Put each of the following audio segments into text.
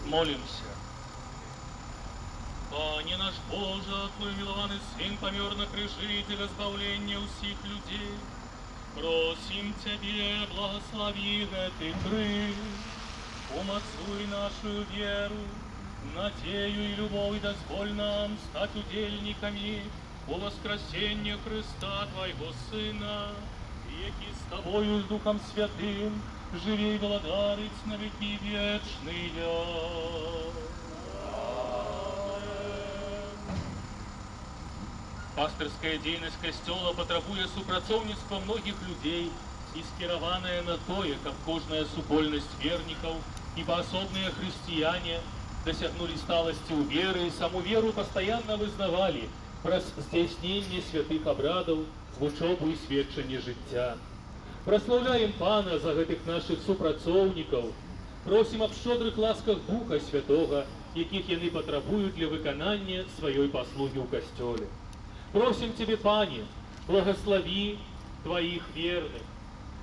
Молимся. Пане наш Боже, Твой милованный Сын помер на крыже для избавления усих людей. Просим Тебе, благослови этой кры, умацуй нашу веру, надею и любовь, дозволь нам стать удельниками у воскресения Христа Твоего Сына, яки с Тобою, с Духом Святым, живи и владарить на веки вечные. Пастырская дзейнасць касцёла патрабуе супрацоўніцтва многіх людзей і скіраваная на тое, каб кожная супольнасць вернікаў і паасобныя хрысціяне дасягнулі сталасці ў веры і саму веру пастаянна вызнавалі праз здзяйсненне святых абрадаў, вучобу і сведчанне жыцця. Праслаўляем Пана за гэтых нашых супрацоўнікаў, просім аб шчодрых ласках Духа Святога, якіх яны патрабуюць для выканання сваёй паслугі ў касцёле. Просим Тебе, Пане, благослови Твоих верных,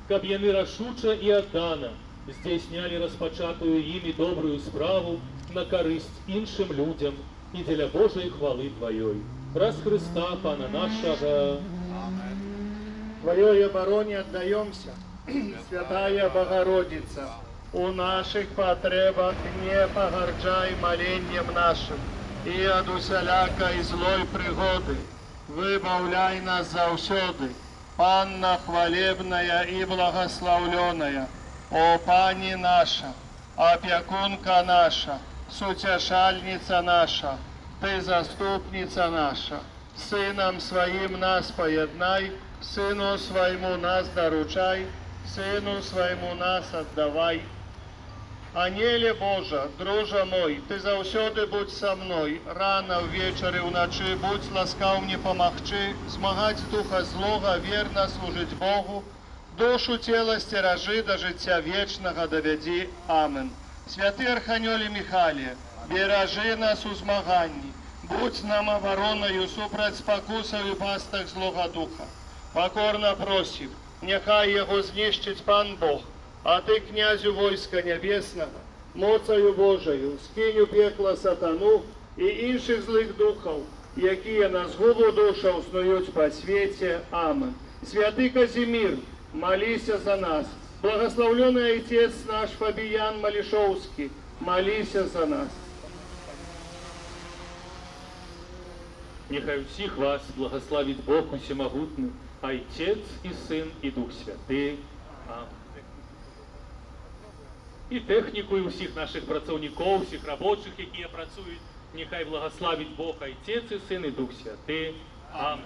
каб яны рашуча і аддана здзяйснялі распачатую імі добрую справу на карысць іншым людзям і дзеля Божай хвалы Твоёй. Праз Христа, Пана нашага. Твоей обороне отдаемся, Святая Богородица. У наших потребах не погорджай моленьем нашим, и от усялякой злой пригоды выбавляй нас заўсёды, Панна хвалебная и благословленная, о Пани наша, опекунка наша, сутешальница наша, Ты заступница наша, Сыном Своим нас поеднай, Сыну Своему нас доручай, Сыну Своему нас отдавай. Анеле Божа, дружа мой, Ты заўсёды будь со мной, рано, ввечары, ўначы, будь ласкаў мне помагчы, змагаць духа злога, верно служыць Богу, душу цела сцеражы да жыцця вечнага давядзі. Амен. Святы Арханёле Михале, беражы нас у змаганні, будь нам абаронаю супраць спакусаў і пастак злога духа. Покорно просім, няхай яго знішчыць Пан Бог, а Ты, князю войска небесного, моцаю Божаю, скинь у пекла сатану и іншых злых духов, якія на згубу душаў снуюць по свете. Амен. Святый Казимир, молися за нас. Благословленный Отец наш Фабиян Малишовский, молися за нас. Нехай усіх вас благословит Бог усемогутный, Отец и Сын и Дух Святый. Амен. І тэхніку, і ўсіх наших працаўнікоў, усіх рабочых, якія працуюць, нехай благословить Бог, Отец і Сын і Дух Святый. Амен.